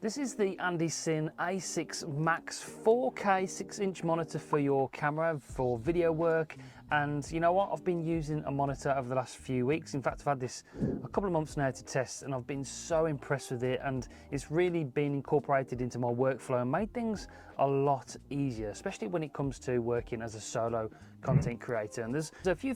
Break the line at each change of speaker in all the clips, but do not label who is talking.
This is the ANDYCINE A6 Max 4K 6-inch monitor for your camera for video work. And you know what, I've been using a monitor over the last few weeks. In fact, I've had this a couple of months now to test, and I've been so impressed with it, and it's really been incorporated into my workflow and made things a lot easier, especially when it comes to working as a solo content creator. And there's a few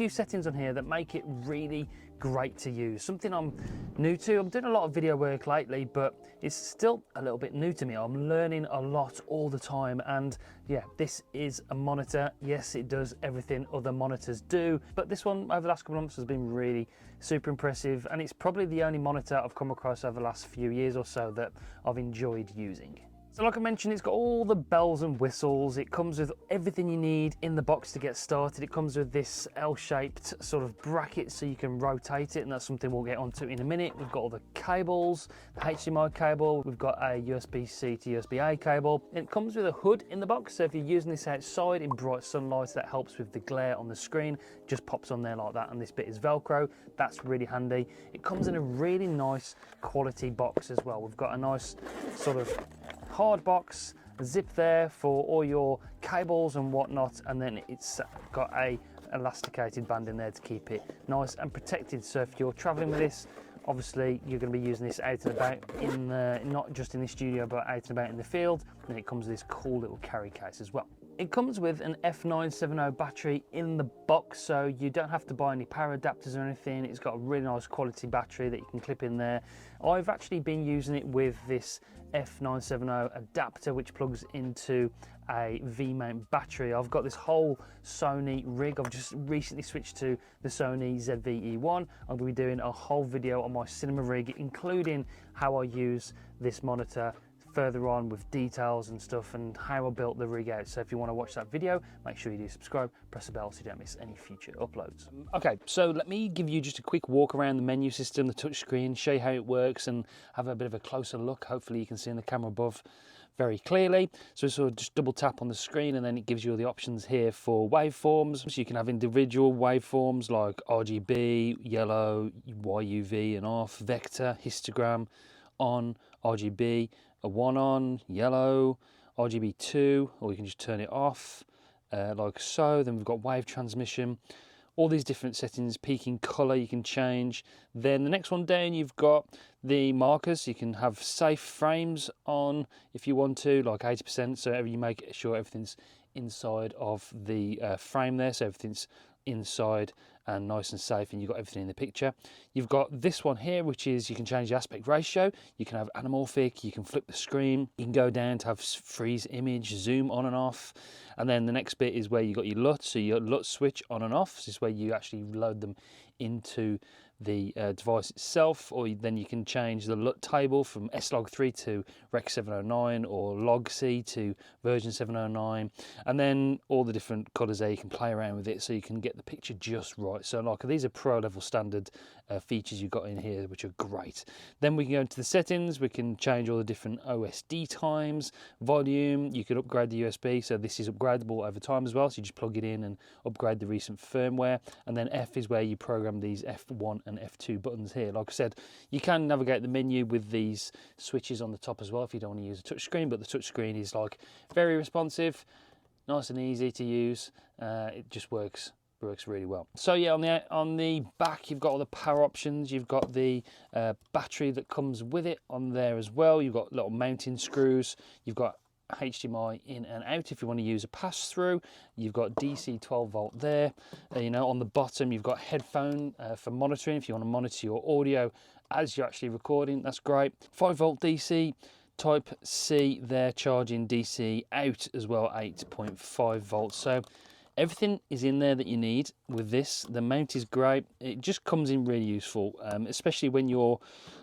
settings on here that make it really great to use. Something I'm new to. I'm doing a lot of video work lately, but it's still a little bit new to me. I'm learning a lot all the time, and yeah, this is a monitor. Yes, it does everything other monitors do, but this one over the last couple of months has been really super impressive, and it's probably the only monitor I've come across over the last few years or so that I've enjoyed using. So like I mentioned, it's got all the bells and whistles. It comes with everything you need in the box to get started. It comes with this L-shaped sort of bracket so you can rotate it, and that's something we'll get onto in a minute. We've got all the cables, the HDMI cable, we've got a USB-C to USB-A cable. And it comes with a hood in the box, so if you're using this outside in bright sunlight, that helps with the glare on the screen. It just pops on there like that, and this bit is Velcro. That's really handy. It comes in a really nice quality box as well. We've got a nice sort of hard box, a zip there for all your cables and whatnot, and then it's got a elasticated band in there to keep it nice and protected. So if you're traveling with this, obviously you're going to be using this out and about in not just in the studio, but out and about in the field. And it comes with this cool little carry case as well. It comes with an F970 battery in the box, so you don't have to buy any power adapters or anything. It's got a really nice quality battery that you can clip in there. I've actually been using it with this F970 adapter, which plugs into a V-mount battery. I've got this whole Sony rig. I've just recently switched to the Sony ZV-E1. I'm going to be doing a whole video on my cinema rig, including how I use this monitor further on with details and stuff, and how I built the rig out. So if you want to watch that video, make sure you do subscribe, press the bell so you don't miss any future uploads. Okay, so let me give you just a quick walk around the menu system, the touch screen, show you how it works, and have a bit of a closer look. Hopefully you can see in the camera above very clearly. So sort of just double tap on the screen, and then it gives you all the options here for waveforms. So you can have individual waveforms like RGB, yellow, YUV and off, vector, histogram, on, RGB, a 1 on, yellow, RGB 2, or you can just turn it off like so. Then we've got wave transmission, all these different settings, peaking color you can change. Then the next one down, you've got the markers. You can have safe frames on if you want to, like 80%, so you make sure everything's inside of the frame there, so everything's inside and nice and safe, and you've got everything in the picture. You've got this one here, which is you can change the aspect ratio, you can have anamorphic, you can flip the screen, you can go down to have freeze image, zoom on and off. And then the next bit is where you got your LUT, so your LUT switch on and off. This is where you actually load them into the device itself, or then you can change the LUT table from S-Log3 to Rec 709 or Log-C to version 709, and then all the different colors there. You can play around with it so you can get the picture just right. So like these are pro level standard features you've got in here, which are great. Then we can go into the settings. We can change all the different OSD times, volume. You can upgrade the USB, so this is upgradable over time as well, so you just plug it in and upgrade the recent firmware. And then F is where you program these F1 and F2 buttons here. Like I said, you can navigate the menu with these switches on the top as well if you don't want to use a touch screen, but the touch screen is like very responsive, nice and easy to use. It just works really well. So yeah, on the back you've got all the power options. You've got the battery that comes with it on there as well. You've got little mounting screws. You've got HDMI in and out if you want to use a pass-through. You've got DC 12 volt there. You know, on the bottom you've got headphone for monitoring if you want to monitor your audio as you're actually recording. That's great. 5 volt DC, type C there, charging DC out as well, 8.5 volts. So everything is in there that you need with this. The mount is great. It just comes in really useful, especially when you're,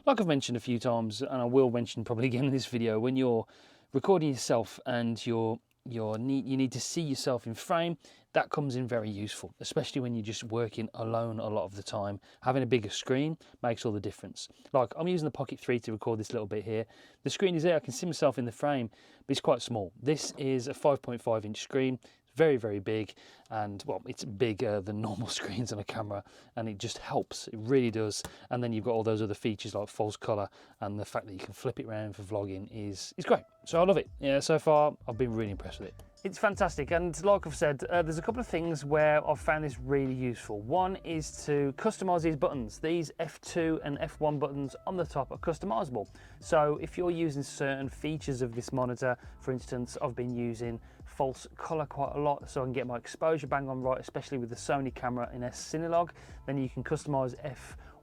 like I've mentioned a few times, and I will mention probably again in this video, when you're recording yourself and you need to see yourself in frame. That comes in very useful, especially when you're just working alone a lot of the time. Having a bigger screen makes all the difference. Like I'm using the Pocket 3 to record this little bit here. The screen is there, I can see myself in the frame, but it's quite small. This is a 5.5 inch screen. very, very big, and well, it's bigger than normal screens on a camera, and it just helps, it really does. And then you've got all those other features like false color, and the fact that you can flip it around for vlogging is great. So I love it. Yeah, so far I've been really impressed with it. It's fantastic, and like I've said, there's a couple of things where I've found this really useful. One is to customize these buttons. These F2 and F1 buttons on the top are customizable. So if you're using certain features of this monitor, for instance, I've been using false color quite a lot so I can get my exposure bang on right, especially with the Sony camera in S-Cinelog. Then you can customize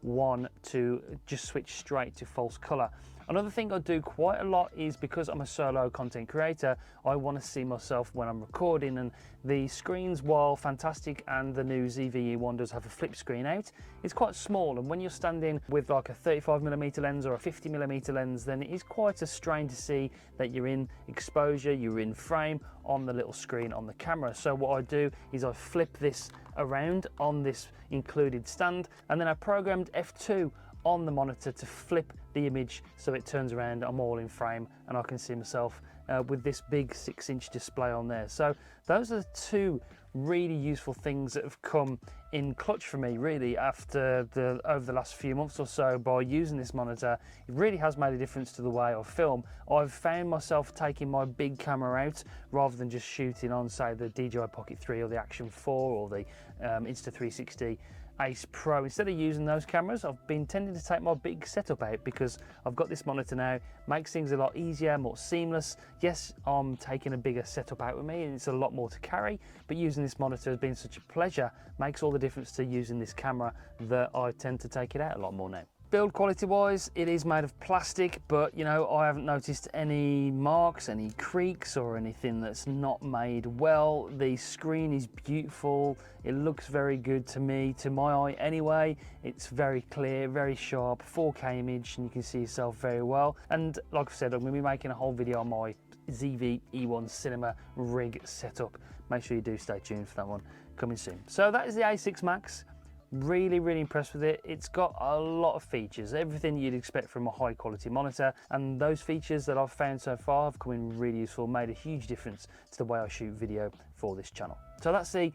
F1 to just switch straight to false color. Another thing I do quite a lot is, because I'm a solo content creator, I want to see myself when I'm recording, and the screens, while fantastic, and the new ZV-E1 does have a flip screen out, it's quite small, and when you're standing with like a 35mm lens or a 50mm lens, then it is quite a strain to see that you're in exposure, you're in frame on the little screen on the camera. So what I do is I flip this around on this included stand, and then I programmed F2 on the monitor to flip the image so it turns around, I'm all in frame, and I can see myself with this big 6-inch display on there. So those are the two really useful things that have come in clutch for me really over the last few months or so. By using this monitor, it really has made a difference to the way I film. I've found myself taking my big camera out rather than just shooting on, say, the DJI Pocket 3 or the Action 4 or the Insta360 Ace Pro. Instead of using those cameras, I've been tending to take my big setup out because I've got this monitor now. Makes things a lot easier, more seamless. Yes, I'm taking a bigger setup out with me and it's a lot more to carry, but using this monitor has been such a pleasure. Makes all the difference to using this camera that I tend to take it out a lot more now. Build quality wise, it is made of plastic, but you know, I haven't noticed any marks, any creaks or anything that's not made well. The screen is beautiful. It looks very good to me, to my eye anyway. It's very clear, very sharp, 4K image, and you can see yourself very well. And like I said, I'm going to be making a whole video on my ZV-E1 cinema rig setup. Make sure you do stay tuned for that one, coming soon. So that is the A6 Max. Really, really impressed with it. It's got a lot of features, everything you'd expect from a high quality monitor, and those features that I've found so far have come in really useful, made a huge difference to the way I shoot video for this channel. So that's the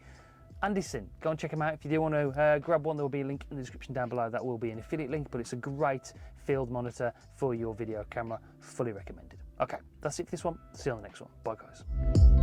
ANDYCINE. Go and check them out. If you do want to grab one, there will be a link in the description down below. That will be an affiliate link, but it's a great field monitor for your video camera. Fully recommended. Okay, that's it for this one. See you on the next one. Bye guys.